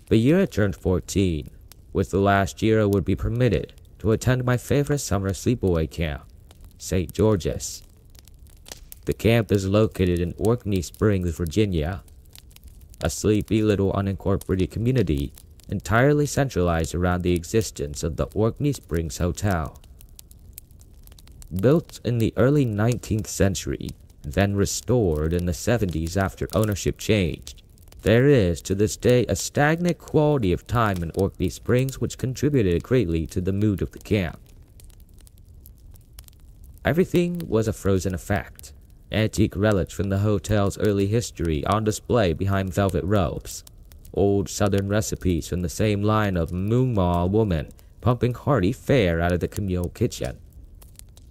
The year I turned 14 was the last year I would be permitted to attend my favorite summer sleepaway camp, St. George's. The camp is located in Orkney Springs, Virginia, a sleepy little unincorporated community entirely centralized around the existence of the Orkney Springs Hotel. Built in the early 19th century, then restored in the 70s after ownership changed, there is to this day a stagnant quality of time in Orkney Springs which contributed greatly to the mood of the camp. Everything was a frozen effect. Antique relics from the hotel's early history on display behind velvet ropes. Old southern recipes from the same line of Moonmaw woman pumping hearty fare out of the communal kitchen.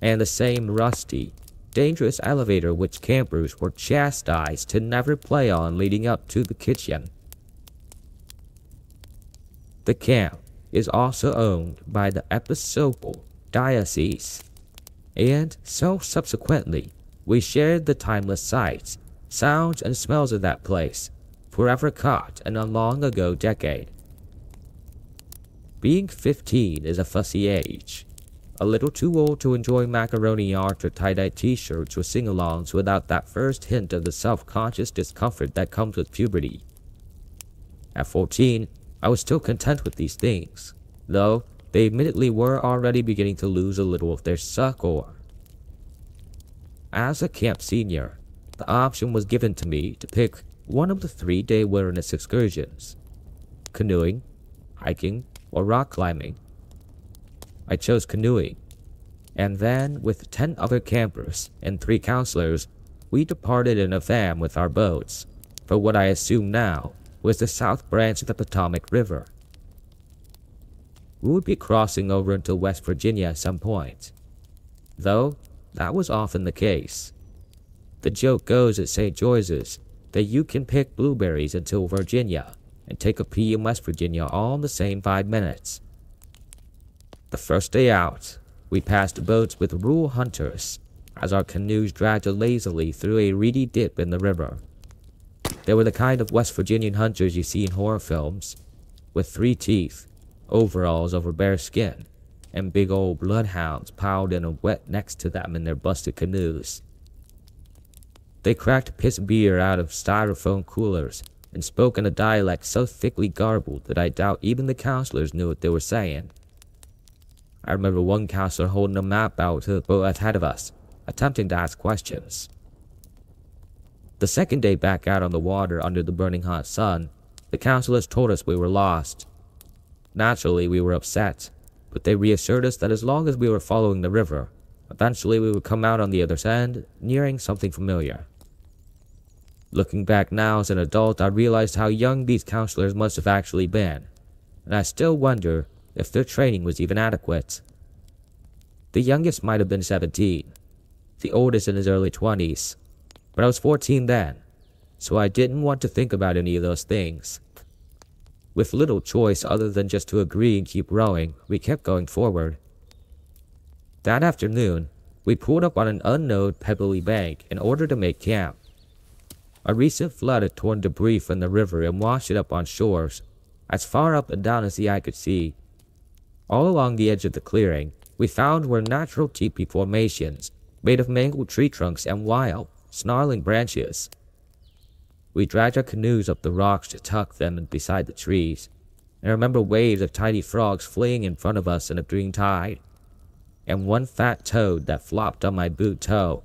And the same rusty, dangerous elevator which campers were chastised to never play on leading up to the kitchen. The camp is also owned by the Episcopal Diocese, and so subsequently, we shared the timeless sights, sounds, and smells of that place, forever caught in a long-ago decade. Being 15 is a fussy age, a little too old to enjoy macaroni art or tie-dye t-shirts or sing-alongs without that first hint of the self-conscious discomfort that comes with puberty. At 14, I was still content with these things, though they admittedly were already beginning to lose a little of their succor. As a camp senior, the option was given to me to pick one of the 3-day wilderness excursions: canoeing, hiking, or rock climbing. I chose canoeing, and then with 10 other campers and 3 counselors, we departed in a van with our boats for what I assume now was the south branch of the Potomac River. We would be crossing over into West Virginia at some point, though that was often the case. The joke goes at St. George's that you can pick blueberries until Virginia and take a pee in West Virginia all in the same 5 minutes. The first day out, we passed boats with rural hunters as our canoes dragged lazily through a reedy dip in the river. They were the kind of West Virginian hunters you see in horror films, with 3 teeth, overalls over bare skin, and big old bloodhounds piled in a wet next to them in their busted canoes. They cracked piss beer out of styrofoam coolers and spoke in a dialect so thickly garbled that I doubt even the counselors knew what they were saying. I remember one counselor holding a map out to the boat ahead of us, attempting to ask questions. The second day back out on the water under the burning hot sun, the counselors told us we were lost. Naturally, we were upset, but they reassured us that as long as we were following the river, eventually we would come out on the other side, nearing something familiar. Looking back now as an adult, I realized how young these counselors must have actually been, and I still wonder if their training was even adequate. The youngest might have been 17, the oldest in his early 20s, but I was 14 then, so I didn't want to think about any of those things. With little choice other than just to agree and keep rowing, we kept going forward. That afternoon, we pulled up on an unknown pebbly bank in order to make camp. A recent flood had torn debris from the river and washed it up on shores, as far up and down as the eye could see. All along the edge of the clearing, we found were natural teepee formations, made of mangled tree trunks and wild, snarling branches. We dragged our canoes up the rocks to tuck them in beside the trees, and I remember waves of tiny frogs fleeing in front of us in a green tide, and one fat toad that flopped on my boot toe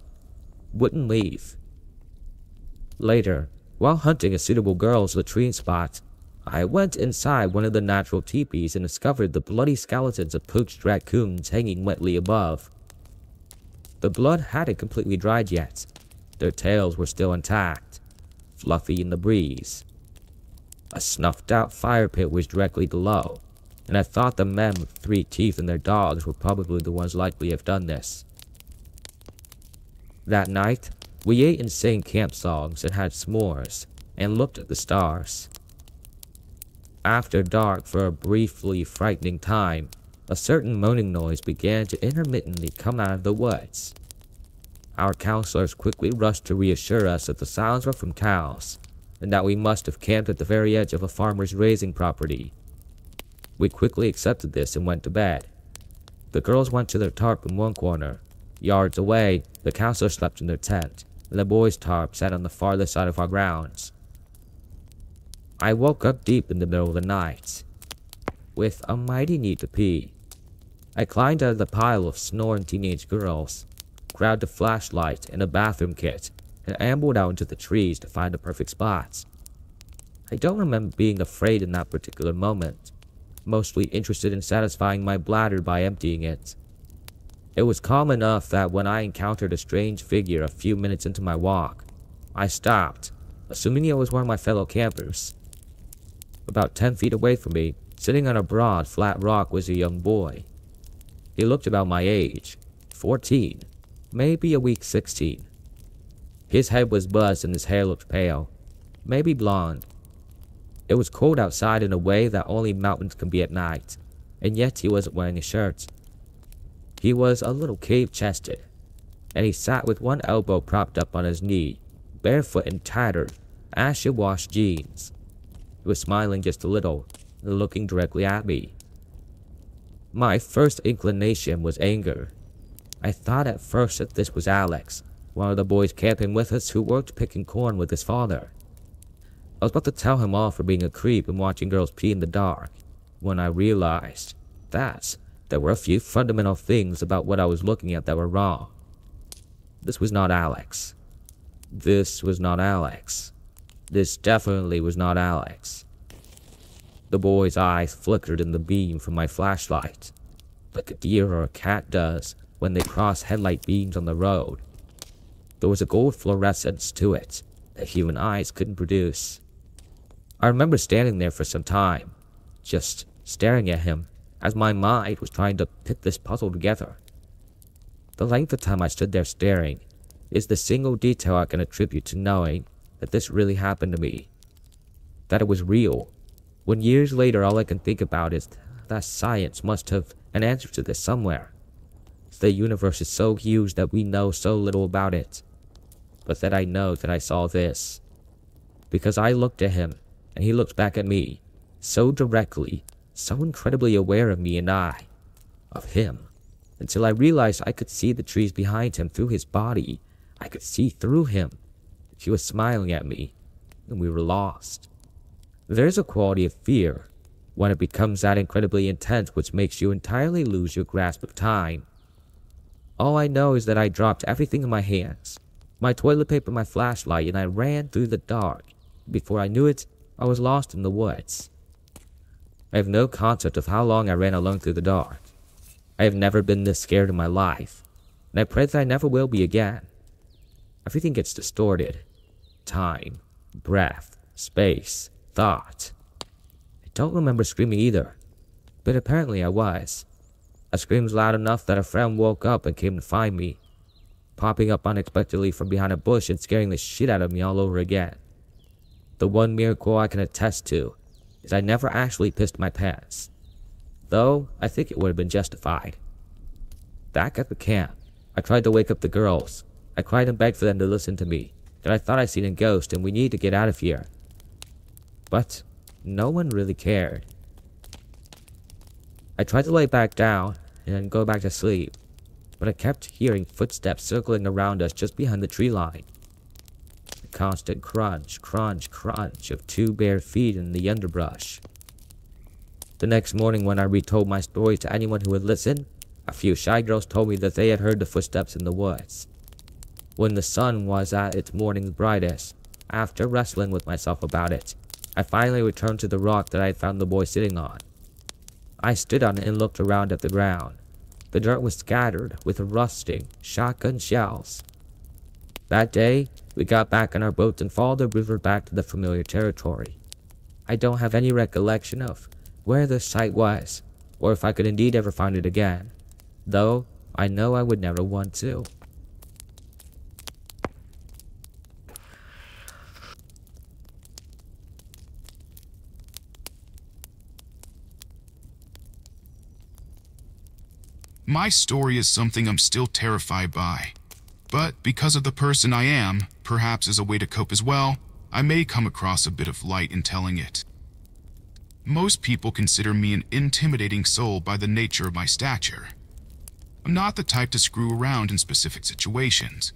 wouldn't leave. Later, while hunting a suitable girl's latrine spot, I went inside one of the natural teepees and discovered the bloody skeletons of poached raccoons hanging wetly above. The blood hadn't completely dried yet. Their tails were still intact, fluffy in the breeze. A snuffed-out fire pit was directly below, and I thought the men with 3 teeth and their dogs were probably the ones likely to have done this. That night, we ate and sang camp songs and had s'mores, and looked at the stars. After dark, for a briefly frightening time, a certain moaning noise began to intermittently come out of the woods. Our counselors quickly rushed to reassure us that the sounds were from cows, and that we must have camped at the very edge of a farmer's grazing property. We quickly accepted this and went to bed. The girls went to their tarp in one corner. Yards away, the counselor slept in their tent, and the boys' tarp sat on the farthest side of our grounds. I woke up deep in the middle of the night, with a mighty need to pee. I climbed out of the pile of snoring teenage girls, grabbed a flashlight and a bathroom kit, and ambled out into the trees to find the perfect spot. I don't remember being afraid in that particular moment, mostly interested in satisfying my bladder by emptying it. It was calm enough that when I encountered a strange figure a few minutes into my walk, I stopped, assuming it was one of my fellow campers. About 10 feet away from me, sitting on a broad, flat rock, was a young boy. He looked about my age, 14, maybe a weak 16. His head was buzzed and his hair looked pale, maybe blonde. It was cold outside in a way that only mountains can be at night, and yet he wasn't wearing a shirt. He was a little cave-chested, and he sat with one elbow propped up on his knee, barefoot in tattered, acid-washed jeans. He was smiling just a little, and looking directly at me. My first inclination was anger. I thought at first that this was Alex, one of the boys camping with us who worked picking corn with his father. I was about to tell him off for being a creep and watching girls pee in the dark, when I realized that there were a few fundamental things about what I was looking at that were wrong. This was not Alex. This was not Alex. This definitely was not Alex. The boy's eyes flickered in the beam from my flashlight, like a deer or a cat does when they cross headlight beams on the road. There was a gold fluorescence to it that human eyes couldn't produce. I remember standing there for some time, just staring at him, as my mind was trying to put this puzzle together. The length of time I stood there staring is the single detail I can attribute to knowing that this really happened to me. That it was real. When years later all I can think about is that science must have an answer to this somewhere. The universe is so huge that we know so little about it. But that I know that I saw this. Because I looked at him, and he looked back at me, so directly, so incredibly aware of me and I, of him, until I realized I could see the trees behind him through his body. I could see through him. He was smiling at me, and we were lost. There's a quality of fear, when it becomes that incredibly intense which makes you entirely lose your grasp of time. All I know is that I dropped everything in my hands, my toilet paper, my flashlight, and I ran through the dark. Before I knew it, I was lost in the woods. I have no concept of how long I ran alone through the dark. I have never been this scared in my life, and I pray that I never will be again. Everything gets distorted. Time, breath, space, thought. I don't remember screaming either, but apparently I was. I screamed loud enough that a friend woke up and came to find me, popping up unexpectedly from behind a bush and scaring the shit out of me all over again. The one miracle I can attest to is I never actually pissed my pants, though I think it would have been justified. Back at the camp, I tried to wake up the girls. I cried and begged for them to listen to me, that I thought I'd seen a ghost and we needed to get out of here. But no one really cared. I tried to lay back down and then go back to sleep, but I kept hearing footsteps circling around us just behind the tree line. The constant crunch, crunch, crunch of two bare feet in the underbrush. The next morning when I retold my story to anyone who would listen, a few shy girls told me that they had heard the footsteps in the woods. When the sun was at its morning's brightest, after wrestling with myself about it, I finally returned to the rock that I had found the boy sitting on. I stood on it and looked around at the ground. The dirt was scattered with rusting shotgun shells. That day, we got back on our boat and followed the river back to the familiar territory. I don't have any recollection of where this site was, or if I could indeed ever find it again, though I know I would never want to. My story is something I'm still terrified by, but because of the person I am, perhaps as a way to cope as well, I may come across a bit of light in telling it. Most people consider me an intimidating soul by the nature of my stature. I'm not the type to screw around in specific situations,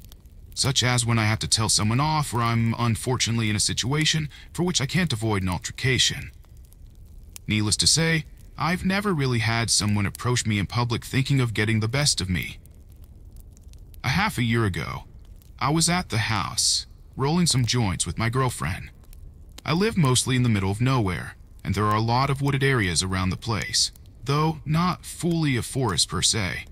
such as when I have to tell someone off or I'm unfortunately in a situation for which I can't avoid an altercation. Needless to say, I've never really had someone approach me in public thinking of getting the best of me. A half a year ago, I was at the house, rolling some joints with my girlfriend. I live mostly in the middle of nowhere, and there are a lot of wooded areas around the place, though not fully a forest per se.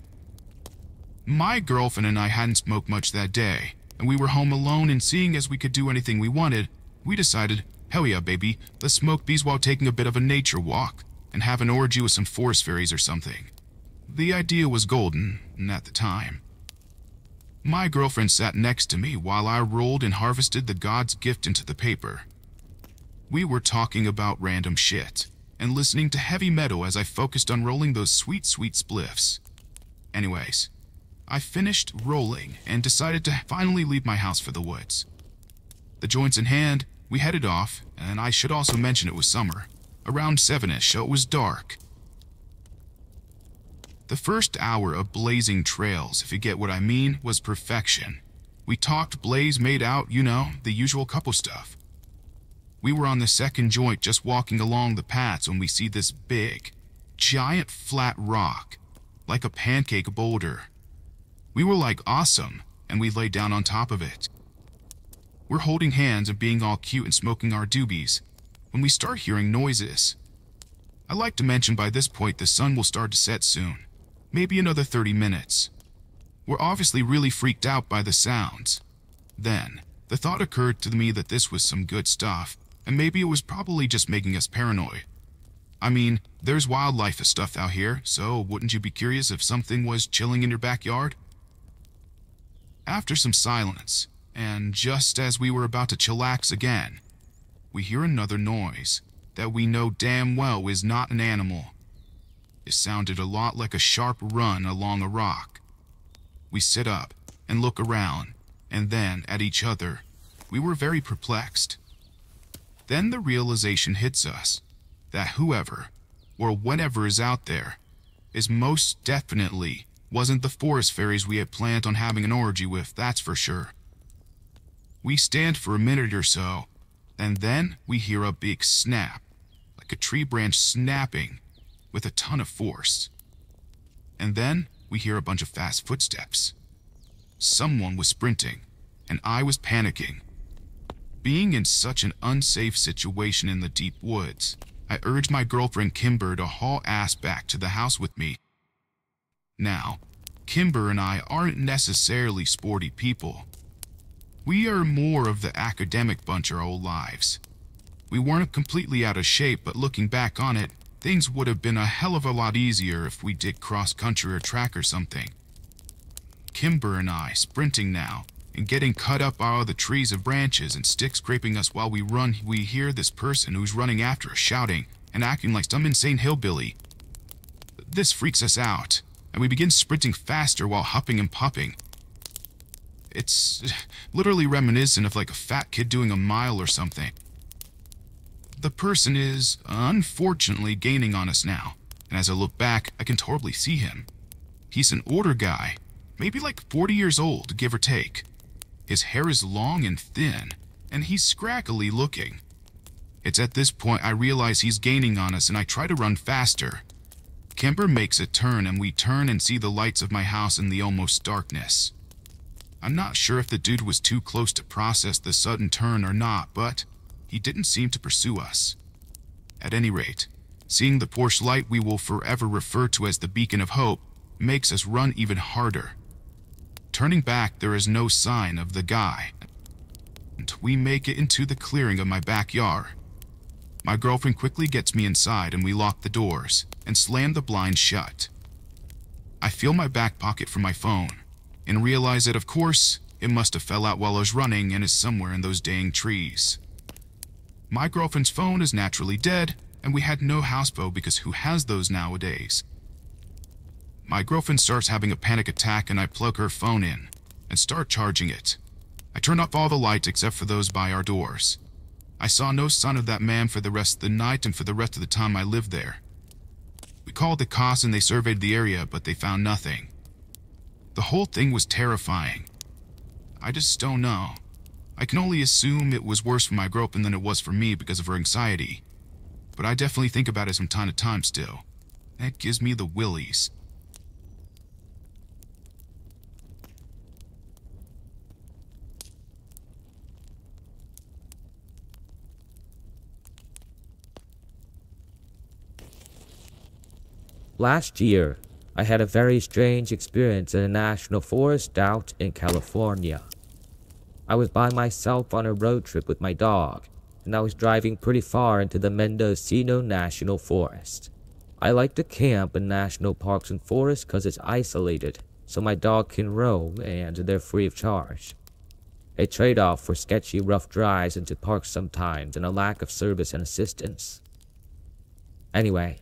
My girlfriend and I hadn't smoked much that day, and we were home alone, and seeing as we could do anything we wanted, we decided, hell yeah baby, let's smoke these while taking a bit of a nature walk, and have an orgy with some forest fairies or something. The idea was golden, at the time. My girlfriend sat next to me while I rolled and harvested the god's gift into the paper. We were talking about random shit, and listening to heavy metal as I focused on rolling those sweet, sweet spliffs. Anyways, I finished rolling and decided to finally leave my house for the woods. The joints in hand, we headed off, and I should also mention it was summer. Around 7ish, so it was dark. The first hour of blazing trails, if you get what I mean, was perfection. We talked, blazed, made out, you know, the usual couple stuff. We were on the second joint just walking along the paths when we see this big, giant flat rock, like a pancake boulder. We were like, awesome, and we laid down on top of it. We're holding hands and being all cute and smoking our doobies when we start hearing noises. I like to mention by this point the sun will start to set soon, maybe another 30 minutes. We're obviously really freaked out by the sounds. Then, the thought occurred to me that this was some good stuff, and maybe it was probably just making us paranoid. I mean, there's wildlife and stuff out here, so wouldn't you be curious if something was chilling in your backyard? After some silence, and just as we were about to chillax again, we hear another noise that we know damn well is not an animal. It sounded a lot like a sharp run along a rock. We sit up and look around, and then at each other. We were very perplexed. Then the realization hits us that whoever or whatever is out there is most definitely wasn't the forest fairies we had planned on having an orgy with, that's for sure. We stand for a minute or so, and then we hear a big snap, like a tree branch snapping with a ton of force. And then we hear a bunch of fast footsteps. Someone was sprinting, and I was panicking. Being in such an unsafe situation in the deep woods, I urged my girlfriend Kimber to haul ass back to the house with me. Now, Kimber and I aren't necessarily sporty people. We are more of the academic bunch our whole lives. We weren't completely out of shape, but looking back on it, things would have been a hell of a lot easier if we did cross-country or track or something. Kimber and I, sprinting now, and getting cut up out of the trees of branches and sticks scraping us while we run, we hear this person who's running after us shouting and acting like some insane hillbilly. This freaks us out, and we begin sprinting faster while huffing and puffing. It's literally reminiscent of like a fat kid doing a mile or something. The person is, unfortunately, gaining on us now, and as I look back, I can totally see him. He's an older guy, maybe like 40 years old, give or take. His hair is long and thin, and he's scraggly looking. It's at this point I realize he's gaining on us, and I try to run faster. Kimber makes a turn, and we turn and see the lights of my house in the almost darkness. I'm not sure if the dude was too close to process the sudden turn or not, but he didn't seem to pursue us. At any rate, seeing the Porsche light we will forever refer to as the beacon of hope makes us run even harder. Turning back, there is no sign of the guy, and we make it into the clearing of my backyard. My girlfriend quickly gets me inside, and we lock the doors and slam the blinds shut. I feel my back pocket for my phone, and realize that, of course, it must have fell out while I was running and is somewhere in those dang trees. My girlfriend's phone is naturally dead, and we had no house phone because who has those nowadays? My girlfriend starts having a panic attack, and I plug her phone in and start charging it. I turn off all the lights except for those by our doors, I saw no sign of that man for the rest of the night and for the rest of the time I lived there. We called the cops and they surveyed the area, but they found nothing. The whole thing was terrifying. I just don't know. I can only assume it was worse for my girlfriend than it was for me because of her anxiety. But I definitely think about it from time to time still. That gives me the willies. Last year, I had a very strange experience in a national forest out in California. I was by myself on a road trip with my dog, and I was driving pretty far into the Mendocino National Forest. I like to camp in national parks and forests because it's isolated, so my dog can roam and they're free of charge. A trade-off for sketchy rough drives into parks sometimes and a lack of service and assistance. Anyway,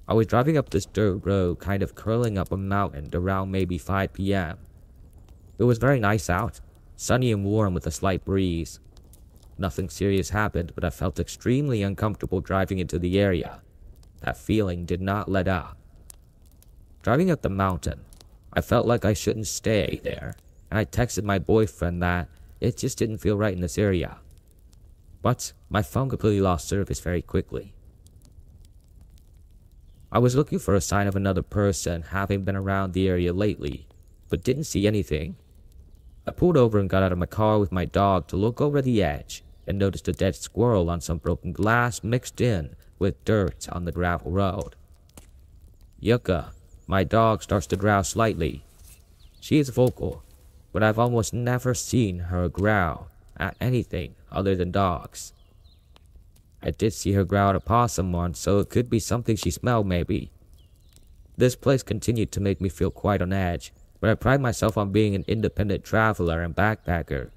I was driving up this dirt road kind of curling up a mountain around maybe 5 p.m. It was very nice out, sunny and warm with a slight breeze. Nothing serious happened, but I felt extremely uncomfortable driving into the area. That feeling did not let up. Driving up the mountain, I felt like I shouldn't stay there, and I texted my boyfriend that it just didn't feel right in this area. But my phone completely lost service very quickly. I was looking for a sign of another person having been around the area lately, but didn't see anything. I pulled over and got out of my car with my dog to look over the edge and noticed a dead squirrel on some broken glass mixed in with dirt on the gravel road. Yucca, my dog, starts to growl slightly. She is vocal, but I've almost never seen her growl at anything other than dogs. I did see her growl at a possum once, so it could be something she smelled maybe. This place continued to make me feel quite on edge, but I pride myself on being an independent traveler and backpacker,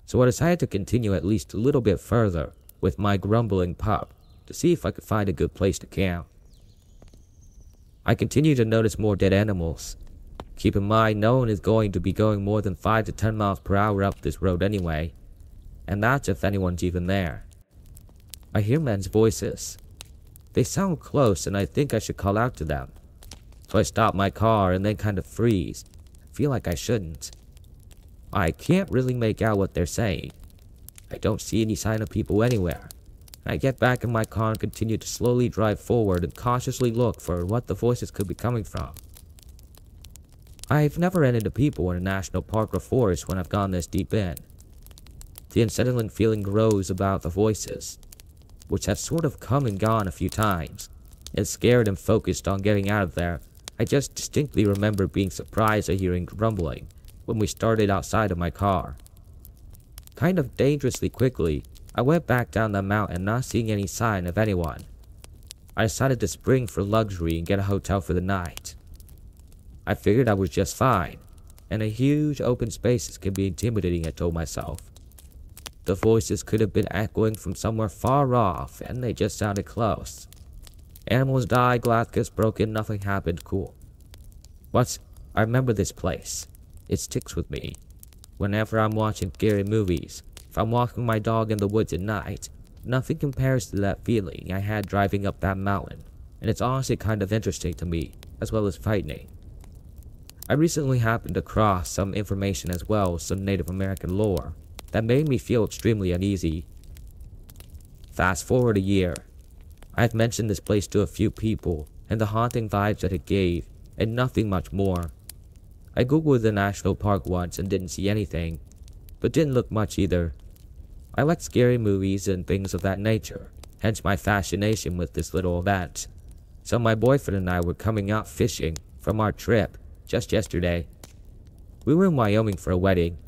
so I decided to continue at least a little bit further with my grumbling pup to see if I could find a good place to camp. I continued to notice more dead animals. Keep in mind, no one is going to be going more than 5 to 10 miles per hour up this road anyway, and that's if anyone's even there. I hear men's voices. They sound close and I think I should call out to them. So I stop my car and then kind of freeze. I feel like I shouldn't. I can't really make out what they're saying. I don't see any sign of people anywhere. I get back in my car and continue to slowly drive forward and cautiously look for what the voices could be coming from. I've never run into people in a national park or forest when I've gone this deep in. The unsettling feeling grows about the voices, which have sort of come and gone a few times, and scared and focused on getting out of there. I just distinctly remember being surprised at hearing grumbling when we started outside of my car. Kind of dangerously quickly, I went back down the mountain not seeing any sign of anyone. I decided to spring for luxury and get a hotel for the night. I figured I was just fine, and a huge open spaces can be intimidating, I told myself. The voices could have been echoing from somewhere far off, and they just sounded close. Animals died, glass gets broken, nothing happened, cool. But I remember this place. It sticks with me. Whenever I'm watching scary movies, if I'm walking my dog in the woods at night, nothing compares to that feeling I had driving up that mountain, and it's honestly kind of interesting to me, as well as frightening. I recently happened across some information as well as some Native American lore that made me feel extremely uneasy. Fast forward a year. I've mentioned this place to a few people, and the haunting vibes that it gave, and nothing much more. I googled the national park once and didn't see anything, but didn't look much either. I like scary movies and things of that nature, hence my fascination with this little event. So my boyfriend and I were coming out fishing from our trip just yesterday. We were in Wyoming for a wedding.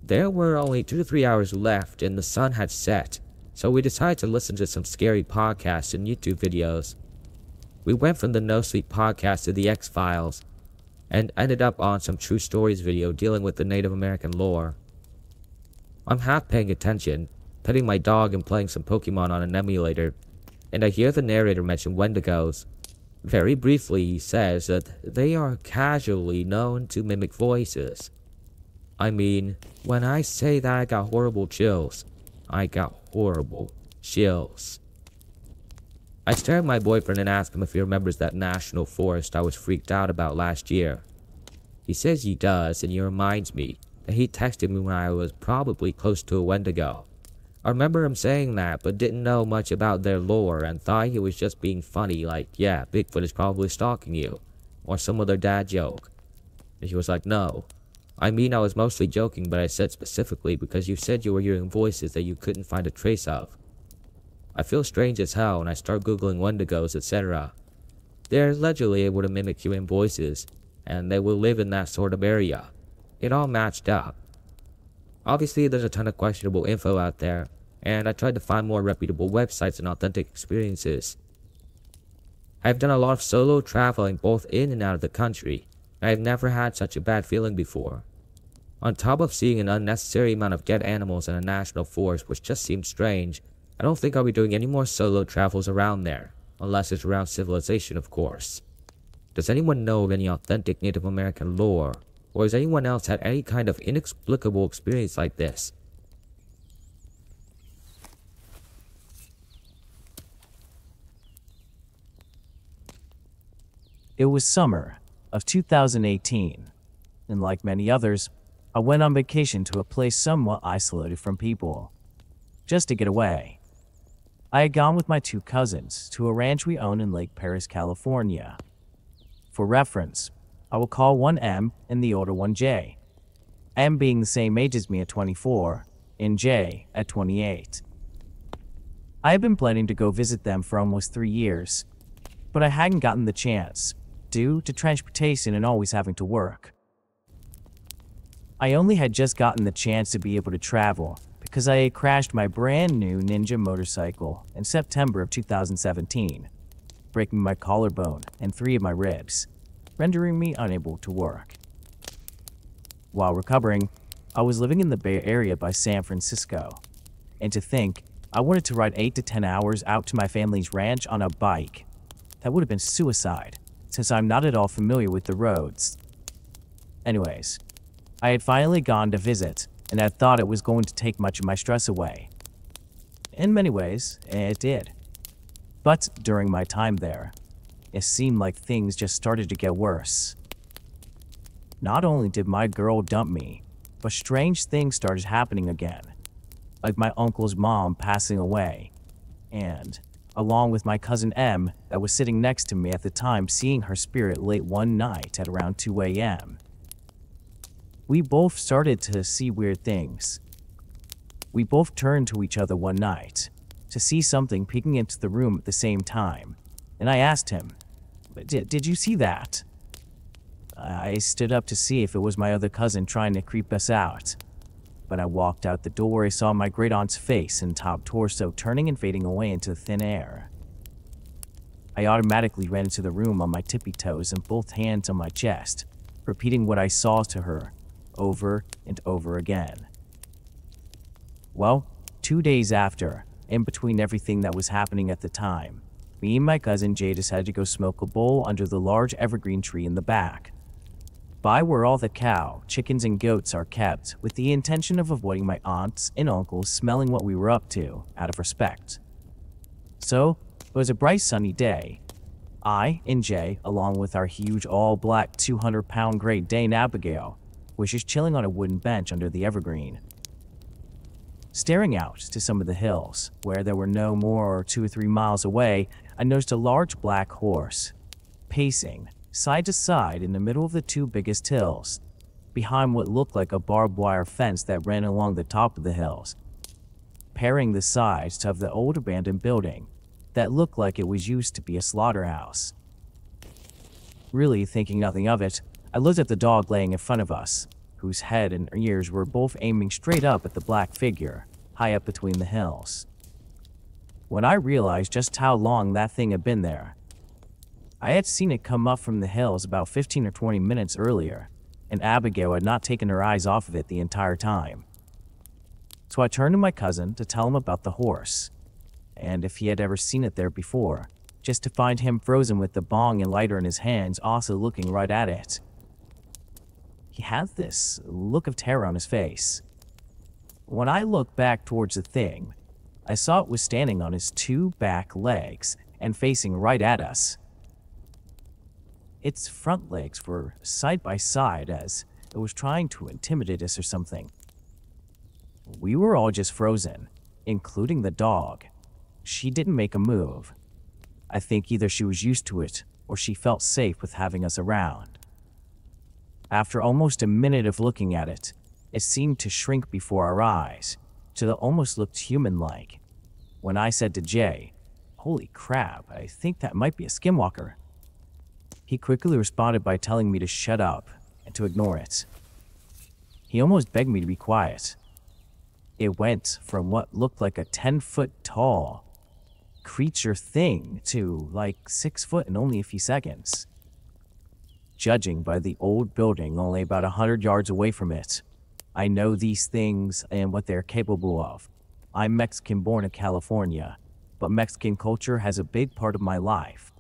There were only 2 to 3 hours left and the sun had set, so we decided to listen to some scary podcasts and YouTube videos. We went from the No Sleep podcast to the X-Files, and ended up on some true stories video dealing with the Native American lore. I'm half paying attention, petting my dog and playing some Pokemon on an emulator, and I hear the narrator mention Wendigos. Very briefly, he says that they are casually known to mimic voices. I mean, when I say that I got horrible chills, I got horrible chills. I stare at my boyfriend and ask him if he remembers that national forest I was freaked out about last year. He says he does, and he reminds me that he texted me when I was probably close to a Wendigo. I remember him saying that, but didn't know much about their lore and thought he was just being funny, like, yeah, Bigfoot is probably stalking you, or some other dad joke. And he was like, no. I mean, I was mostly joking, but I said specifically because you said you were hearing voices that you couldn't find a trace of. I feel strange as hell and I start googling Wendigos, etc. They're allegedly able to mimic human voices, and they will live in that sort of area. It all matched up. Obviously, there's a ton of questionable info out there, and I tried to find more reputable websites and authentic experiences. I've done a lot of solo traveling both in and out of the country, and I've never had such a bad feeling before. On top of seeing an unnecessary amount of dead animals in a national forest, which just seems strange, I don't think I'll be doing any more solo travels around there, unless it's around civilization, of course. Does anyone know of any authentic Native American lore, or has anyone else had any kind of inexplicable experience like this? It was summer of 2018, and like many others, I went on vacation to a place somewhat isolated from people, just to get away. I had gone with my two cousins to a ranch we own in Lake Perris, California. For reference, I will call one M and the older one J. M being the same age as me at 24, and J at 28. I had been planning to go visit them for almost 3 years, but I hadn't gotten the chance, due to transportation and always having to work. I only had just gotten the chance to be able to travel because I had crashed my brand new Ninja motorcycle in September of 2017, breaking my collarbone and 3 of my ribs, rendering me unable to work. While recovering, I was living in the Bay Area by San Francisco, and to think I wanted to ride 8 to 10 hours out to my family's ranch on a bike. That would have been suicide, since I'm not at all familiar with the roads. Anyways, I had finally gone to visit, and I thought it was going to take much of my stress away. In many ways, it did. But during my time there, it seemed like things just started to get worse. Not only did my girl dump me, but strange things started happening again, like my uncle's mom passing away, and, along with my cousin M that was sitting next to me at the time, seeing her spirit late one night at around 2 a.m. We both started to see weird things. We both turned to each other one night to see something peeking into the room at the same time, and I asked him, Did you see that? I stood up to see if it was my other cousin trying to creep us out. But I walked out the door, I saw my great-aunt's face and top torso turning and fading away into thin air. I automatically ran into the room on my tippy toes and both hands on my chest, repeating what I saw to her over and over again. Well, 2 days after, in between everything that was happening at the time, me and my cousin Jay decided to go smoke a bowl under the large evergreen tree in the back, by where all the cow, chickens, and goats are kept, with the intention of avoiding my aunts and uncles smelling what we were up to, out of respect. So, it was a bright sunny day. I and Jay, along with our huge all-black 200-pound Great Dane Abigail, was just chilling on a wooden bench under the evergreen, staring out to some of the hills, where there were no more 2 or 3 miles away. I noticed a large black horse, pacing side to side in the middle of the 2 biggest hills, behind what looked like a barbed wire fence that ran along the top of the hills, pairing the sides of the old abandoned building that looked like it was used to be a slaughterhouse. Really thinking nothing of it, I looked at the dog laying in front of us, whose head and ears were both aiming straight up at the black figure, high up between the hills. When I realized just how long that thing had been there, I had seen it come up from the hills about 15 or 20 minutes earlier, and Abigail had not taken her eyes off of it the entire time. So I turned to my cousin to tell him about the horse, and if he had ever seen it there before, just to find him frozen with the bong and lighter in his hands, also looking right at it. He had this look of terror on his face. When I looked back towards the thing, I saw it was standing on its two back legs and facing right at us. Its front legs were side by side as it was trying to intimidate us or something. We were all just frozen, including the dog. She didn't make a move. I think either she was used to it or she felt safe with having us around. After almost a minute of looking at it, it seemed to shrink before our eyes, till it almost looked human-like. When I said to Jay, "Holy crap, I think that might be a skinwalker," he quickly responded by telling me to shut up and to ignore it. He almost begged me to be quiet. It went from what looked like a 10-foot tall creature thing to like 6 foot in only a few seconds. Judging by the old building only about 100 yards away from it, I know these things and what they're capable of. I'm Mexican born in California, but Mexican culture has a big part of my life.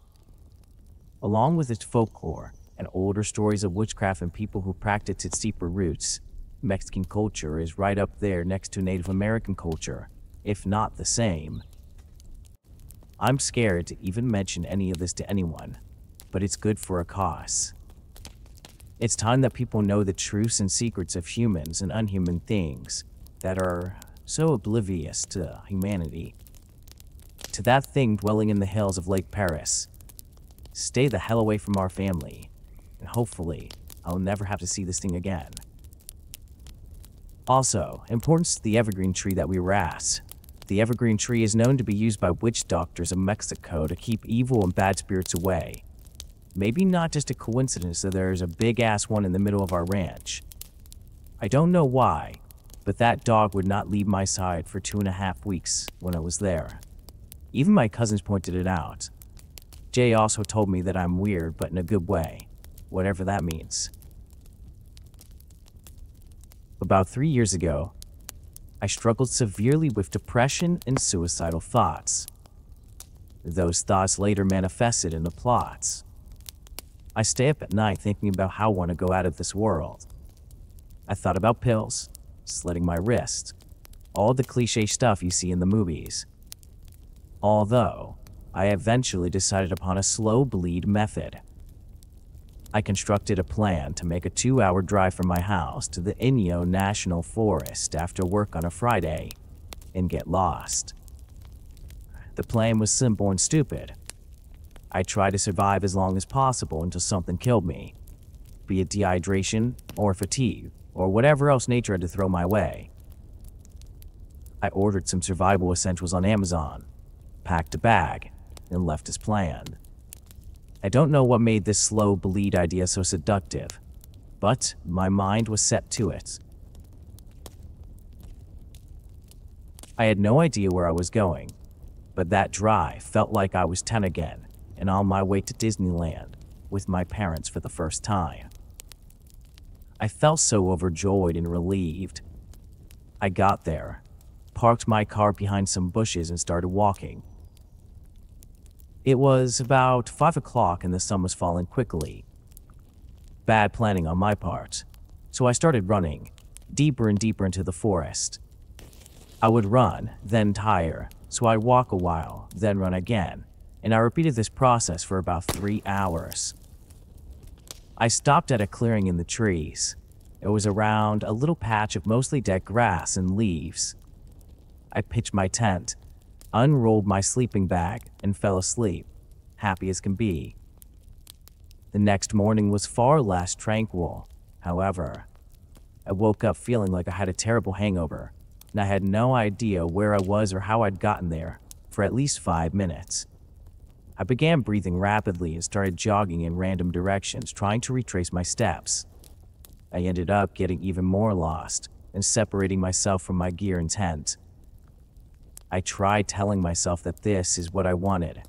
Along with its folklore and older stories of witchcraft and people who practice its deeper roots, Mexican culture is right up there next to Native American culture, if not the same. I'm scared to even mention any of this to anyone, but it's good for a cause. It's time that people know the truths and secrets of humans and unhuman things that are so oblivious to humanity. To that thing dwelling in the hills of Lake Paris, stay the hell away from our family, and hopefully I'll never have to see this thing again. Also, importance to the evergreen tree that we were at. The evergreen tree is known to be used by witch doctors of Mexico to keep evil and bad spirits away. Maybe not just a coincidence that there's a big-ass one in the middle of our ranch. I don't know why, but that dog would not leave my side for 2.5 weeks when I was there. Even my cousins pointed it out. Jay also told me that I'm weird, but in a good way, whatever that means. About 3 years ago, I struggled severely with depression and suicidal thoughts. Those thoughts later manifested into plots. I stay up at night thinking about how I want to go out of this world. I thought about pills, slitting my wrist, all the cliche stuff you see in the movies. Although, I eventually decided upon a slow bleed method. I constructed a plan to make a 2-hour drive from my house to the Inyo National Forest after work on a Friday and get lost. The plan was simple and stupid. I tried to survive as long as possible until something killed me, be it dehydration or fatigue or whatever else nature had to throw my way. I ordered some survival essentials on Amazon, packed a bag, and left as planned. I don't know what made this slow bleed idea so seductive, but my mind was set to it. I had no idea where I was going, but that drive felt like I was 10 again and on my way to Disneyland with my parents for the first time. I felt so overjoyed and relieved. I got there, parked my car behind some bushes and started walking. It was about 5 o'clock and the sun was falling quickly. Bad planning on my part, so I started running, deeper and deeper into the forest. I would run, then tire, so I'd walk a while, then run again, and I repeated this process for about 3 hours. I stopped at a clearing in the trees. It was around a little patch of mostly dead grass and leaves. I pitched my tent, unrolled my sleeping bag, and fell asleep, happy as can be. The next morning was far less tranquil, however. I woke up feeling like I had a terrible hangover, and I had no idea where I was or how I'd gotten there for at least 5 minutes. I began breathing rapidly and started jogging in random directions, trying to retrace my steps. I ended up getting even more lost and separating myself from my gear and tent. I tried telling myself that this is what I wanted,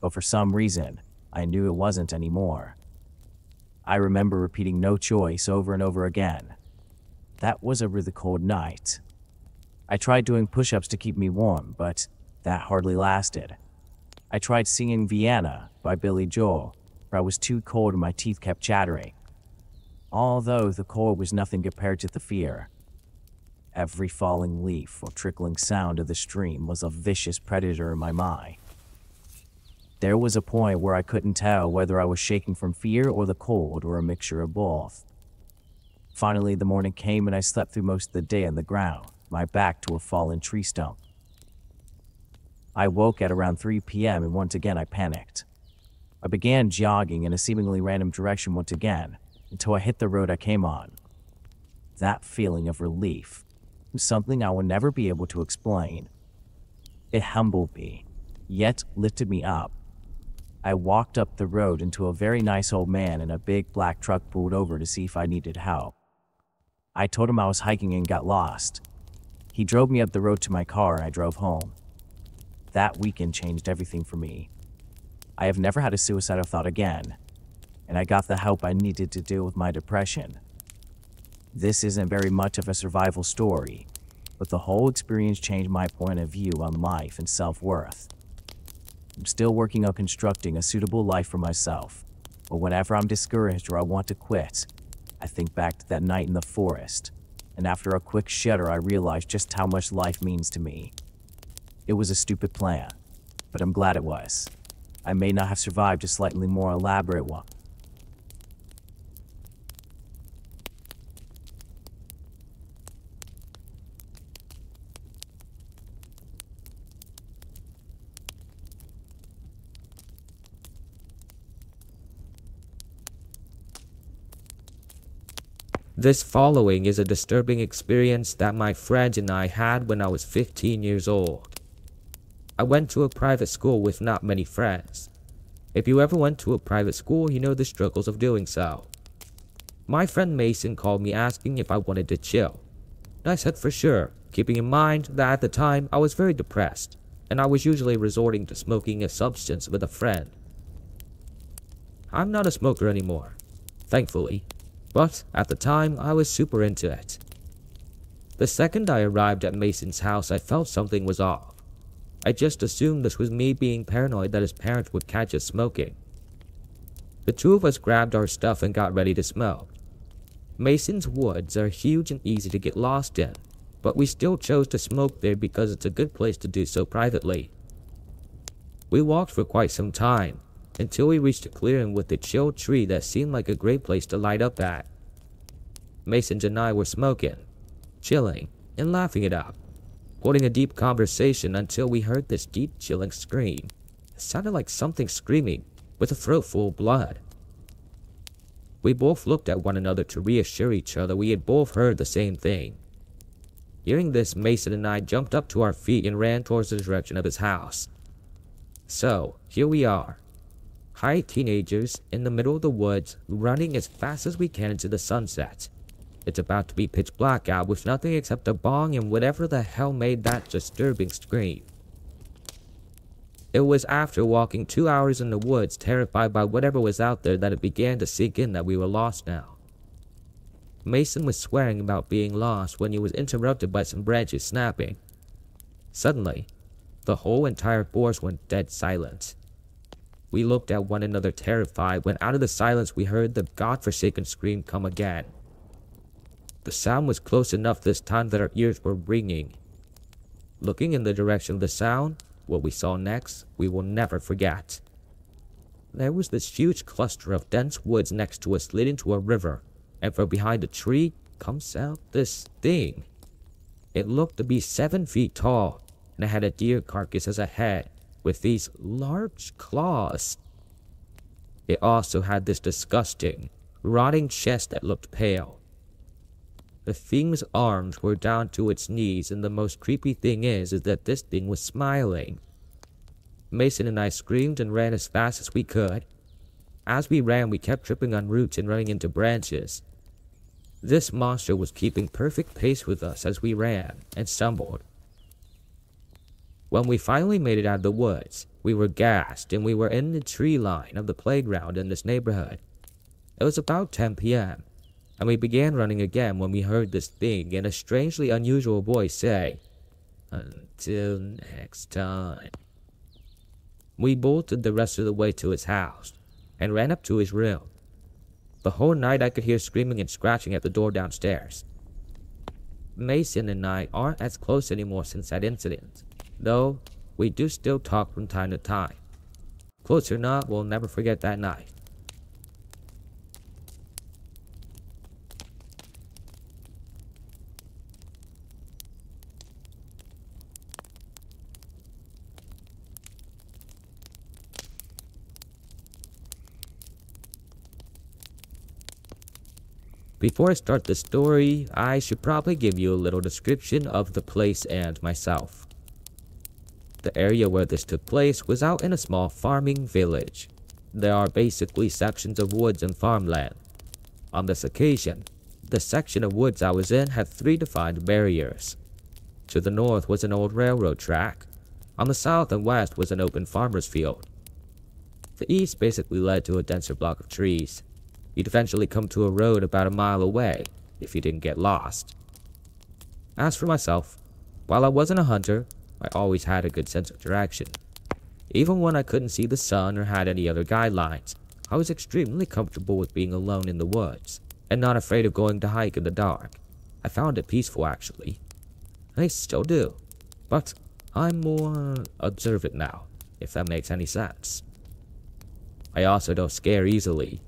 but for some reason, I knew it wasn't anymore. I remember repeating "no choice" over and over again. That was a really cold night. I tried doing push-ups to keep me warm, but that hardly lasted. I tried singing Vienna by Billy Joel, but I was too cold and my teeth kept chattering. Although the cold was nothing compared to the fear. Every falling leaf or trickling sound of the stream was a vicious predator in my mind. There was a point where I couldn't tell whether I was shaking from fear or the cold or a mixture of both. Finally, the morning came and I slept through most of the day on the ground, my back to a fallen tree stump. I woke at around 3 p.m. and once again I panicked. I began jogging in a seemingly random direction once again until I hit the road I came on. That feeling of relief was something I will never be able to explain. It humbled me, yet lifted me up. I walked up the road until a very nice old man in a big black truck pulled over to see if I needed help. I told him I was hiking and got lost. He drove me up the road to my car and I drove home. That weekend changed everything for me. I have never had a suicidal thought again, and I got the help I needed to deal with my depression. This isn't very much of a survival story, but the whole experience changed my point of view on life and self-worth. I'm still working on constructing a suitable life for myself, but whenever I'm discouraged or I want to quit, I think back to that night in the forest, and after a quick shudder I realize just how much life means to me. It was a stupid plan, but I'm glad it was. I may not have survived a slightly more elaborate one. This following is a disturbing experience that my friend and I had when I was 15 years old. I went to a private school with not many friends. If you ever went to a private school, you know the struggles of doing so. My friend Mason called me asking if I wanted to chill. I said for sure, keeping in mind that at the time I was very depressed, and I was usually resorting to smoking a substance with a friend. I'm not a smoker anymore, thankfully. But at the time, I was super into it. The second I arrived at Mason's house, I felt something was off. I just assumed this was me being paranoid that his parents would catch us smoking. The two of us grabbed our stuff and got ready to smoke. Mason's woods are huge and easy to get lost in, but we still chose to smoke there because it's a good place to do so privately. We walked for quite some time, until we reached a clearing with a chill tree that seemed like a great place to light up at. Mason and I were smoking, chilling, and laughing it up, holding a deep conversation until we heard this deep, chilling scream. It sounded like something screaming, with a throat full of blood. We both looked at one another to reassure each other we had both heard the same thing. Hearing this, Mason and I jumped up to our feet and ran towards the direction of his house. So, here we are. High teenagers in the middle of the woods, running as fast as we can into the sunset. It's about to be pitch black out with nothing except a bong and whatever the hell made that disturbing scream. It was after walking 2 hours in the woods, terrified by whatever was out there, that it began to sink in that we were lost now. Mason was swearing about being lost when he was interrupted by some branches snapping. Suddenly, the whole entire forest went dead silent. We looked at one another terrified when out of the silence we heard the godforsaken scream come again. The sound was close enough this time that our ears were ringing. Looking in the direction of the sound, what we saw next, we will never forget. There was this huge cluster of dense woods next to us leading to a river, and from behind a tree comes out this thing. It looked to be 7 feet tall, and it had a deer carcass as a head, with these large claws. It also had this disgusting, rotting chest that looked pale. The thing's arms were down to its knees, and the most creepy thing is that this thing was smiling. Mason and I screamed and ran as fast as we could. As we ran, we kept tripping on roots and running into branches. This monster was keeping perfect pace with us as we ran and stumbled. When we finally made it out of the woods, we were gassed and we were in the tree line of the playground in this neighborhood. It was about 10 p.m., and we began running again when we heard this thing in a strangely unusual voice say, "Until next time." We bolted the rest of the way to his house and ran up to his room. The whole night I could hear screaming and scratching at the door downstairs. Mason and I aren't as close anymore since that incident, though we do still talk from time to time. Close or not, we'll never forget that night. Before I start the story, I should probably give you a little description of the place and myself. The area where this took place was out in a small farming village. There are basically sections of woods and farmland. On this occasion, the section of woods I was in had 3 defined barriers. To the north was an old railroad track. On the south and west was an open farmer's field. The east basically led to a denser block of trees. You'd eventually come to a road about a mile away if you didn't get lost. As for myself, while I wasn't a hunter, I always had a good sense of direction. Even when I couldn't see the sun or had any other guidelines, I was extremely comfortable with being alone in the woods and not afraid of going to hike in the dark. I found it peaceful, actually. I still do, but I'm more observant now, if that makes any sense. I also don't scare easily,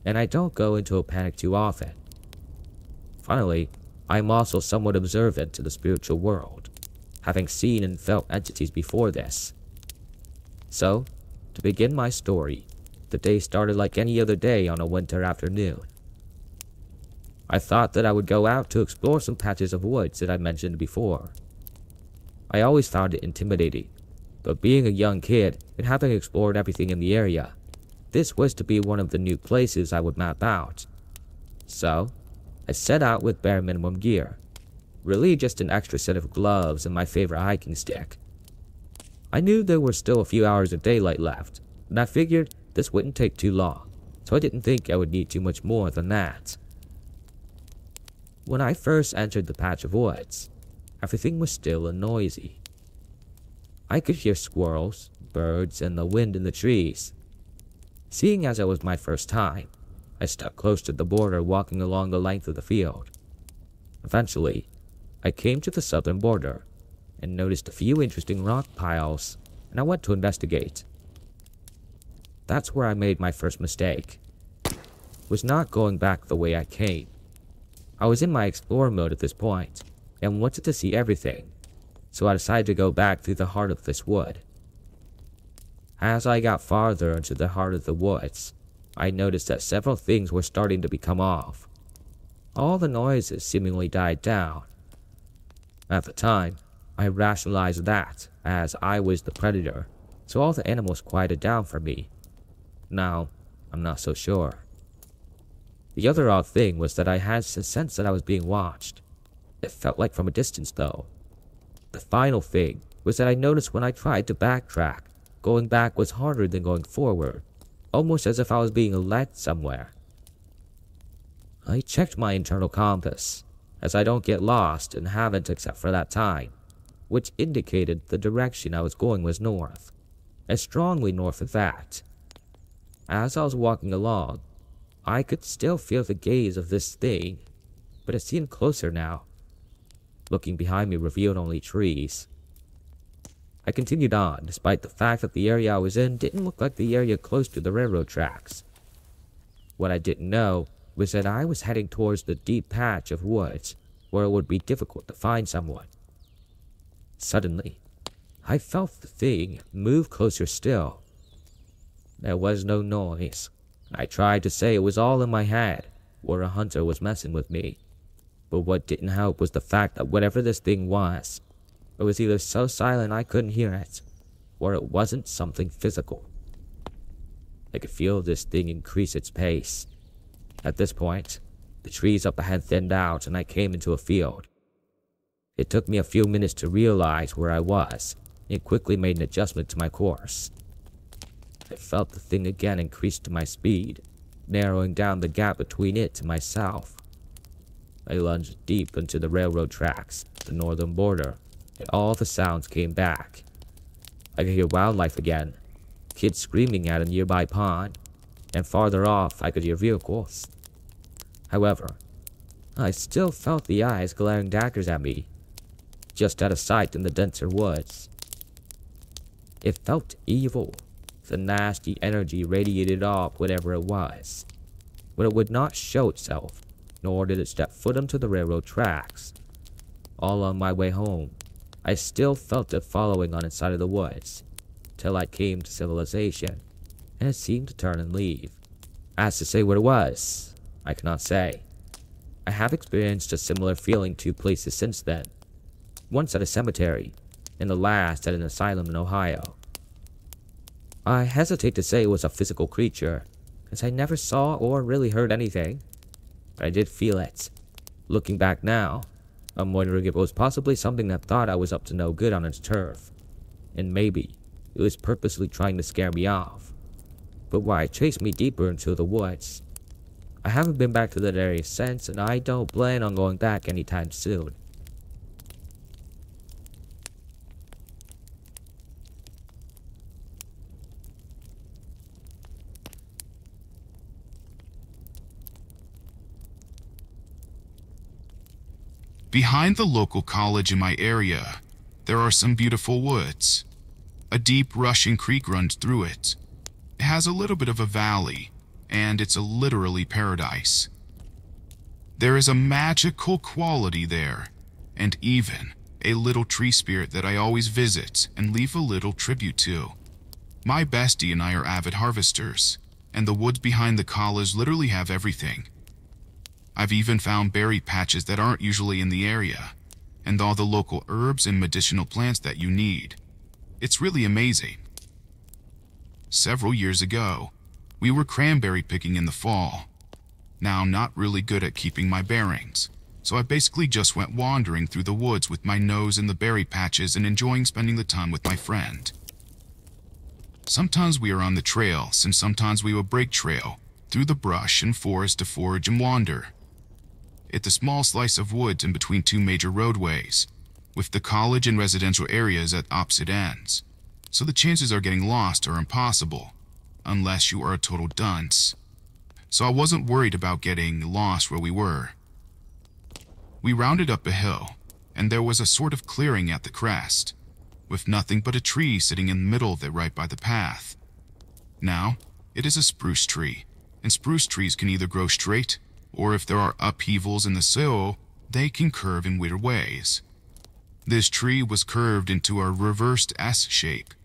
and I don't go into a panic too often. Finally, I'm also somewhat observant to the spiritual world, having seen and felt entities before this. So, to begin my story, the day started like any other day on a winter afternoon. I thought that I would go out to explore some patches of woods that I mentioned before. I always found it intimidating, but being a young kid and having explored everything in the area, this was to be one of the new places I would map out. So, I set out with bare minimum gear, really just an extra set of gloves and my favorite hiking stick. I knew there were still a few hours of daylight left, and I figured this wouldn't take too long, so I didn't think I would need too much more than that. When I first entered the patch of woods, everything was still and noisy. I could hear squirrels, birds, and the wind in the trees. Seeing as it was my first time, I stuck close to the border, walking along the length of the field. Eventually, I came to the southern border and noticed a few interesting rock piles, and I went to investigate. That's where I made my first mistake. Was not going back the way I came. I was in my explorer mode at this point and wanted to see everything, so I decided to go back through the heart of this wood. As I got farther into the heart of the woods, I noticed that several things were starting to become off. All the noises seemingly died down. At the time, I rationalized that, as I was the predator, so all the animals quieted down for me. Now, I'm not so sure. The other odd thing was that I had a sense that I was being watched. It felt like from a distance, though. The final thing was that I noticed when I tried to backtrack, going back was harder than going forward, almost as if I was being led somewhere. I checked my internal compass, as I don't get lost and haven't except for that time, which indicated the direction I was going was north, and strongly north of that. As I was walking along, I could still feel the gaze of this thing, but it seemed closer now. Looking behind me revealed only trees. I continued on, despite the fact that the area I was in didn't look like the area close to the railroad tracks. What I didn't know was that I was heading towards the deep patch of woods where it would be difficult to find someone. Suddenly, I felt the thing move closer still. There was no noise. I tried to say it was all in my head, or a hunter was messing with me. But what didn't help was the fact that whatever this thing was, it was either so silent I couldn't hear it, or it wasn't something physical. I could feel this thing increase its pace. At this point, the trees up ahead thinned out and I came into a field. It took me a few minutes to realize where I was, and quickly made an adjustment to my course. I felt the thing again increase to my speed, narrowing down the gap between it and myself. I lunged deep into the railroad tracks, the northern border, and all the sounds came back. I could hear wildlife again, kids screaming at a nearby pond, and farther off I could hear vehicles. However, I still felt the eyes glaring daggers at me, just out of sight in the denser woods. It felt evil, the nasty energy radiated off whatever it was, but it would not show itself, nor did it step foot onto the railroad tracks. All on my way home, I still felt it following on inside of the woods, till I came to civilization, and it seemed to turn and leave. As to say what it was, I cannot say. I have experienced a similar feeling 2 places since then, once at a cemetery, and the last at an asylum in Ohio. I hesitate to say it was a physical creature, as I never saw or really heard anything, but I did feel it. Looking back now, I'm wondering if it was possibly something that thought I was up to no good on its turf, and maybe it was purposely trying to scare me off, but why it chased me deeper into the woods. I haven't been back to that area since, and I don't plan on going back anytime soon. Behind the local college in my area, there are some beautiful woods. A deep rushing creek runs through it. It has a little bit of a valley, and it's literally paradise. There is a magical quality there, and even a little tree spirit that I always visit and leave a little tribute to. My bestie and I are avid harvesters, and the woods behind the college literally have everything. I've even found berry patches that aren't usually in the area, and all the local herbs and medicinal plants that you need. It's really amazing. Several years ago, we were cranberry picking in the fall. Now I'm not really good at keeping my bearings, so I basically just went wandering through the woods with my nose in the berry patches and enjoying spending the time with my friend. Sometimes we are on the trails, and sometimes we will break trail through the brush and forest to forage and wander. It's a small slice of woods in between 2 major roadways, with the college and residential areas at opposite ends, so the chances of getting lost are impossible, unless you are a total dunce. So I wasn't worried about getting lost where we were. We rounded up a hill, and there was a sort of clearing at the crest, with nothing but a tree sitting in the middle of it right by the path. Now, it is a spruce tree, and spruce trees can either grow straight, or if there are upheavals in the soil, they can curve in weird ways. This tree was curved into a reversed S shape,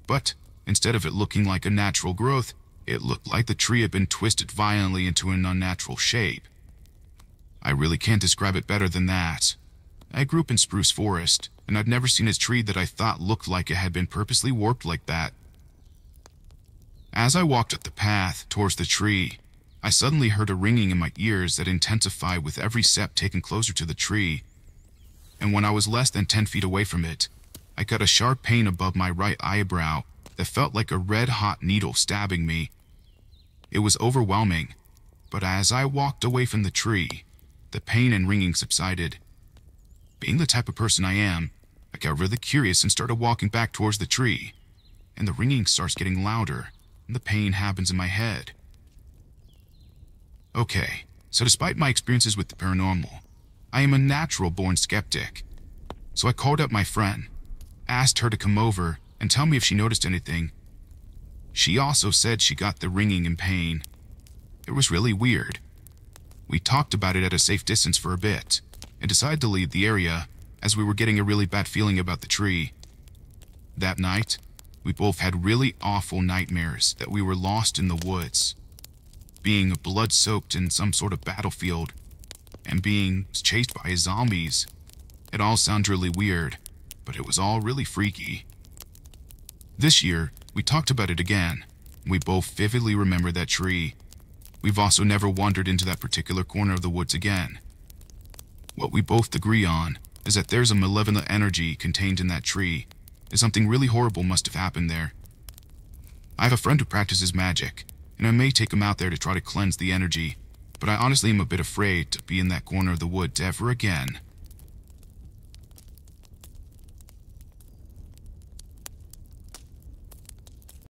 but instead of it looking like a natural growth, it looked like the tree had been twisted violently into an unnatural shape. I really can't describe it better than that. I grew up in spruce forest, and I'd never seen a tree that I thought looked like it had been purposely warped like that. As I walked up the path towards the tree, I suddenly heard a ringing in my ears that intensified with every step taken closer to the tree, and when I was less than 10 feet away from it, I got a sharp pain above my right eyebrow that felt like a red-hot needle stabbing me. It was overwhelming, but as I walked away from the tree, the pain and ringing subsided. Being the type of person I am, I got really curious and started walking back towards the tree, and the ringing starts getting louder, and the pain happens in my head. Okay, so despite my experiences with the paranormal, I am a natural-born skeptic. So I called up my friend, asked her to come over and tell me if she noticed anything. She also said she got the ringing and pain. It was really weird. We talked about it at a safe distance for a bit, and decided to leave the area as we were getting a really bad feeling about the tree. That night, we both had really awful nightmares that we were lost in the woods, being blood-soaked in some sort of battlefield, and being chased by zombies. It all sounds really weird, but it was all really freaky. This year, we talked about it again. We both vividly remember that tree. We've also never wandered into that particular corner of the woods again. What we both agree on is that there's a malevolent energy contained in that tree, and something really horrible must have happened there. I have a friend who practices magic, and I may take him out there to try to cleanse the energy, but I honestly am a bit afraid to be in that corner of the woods ever again.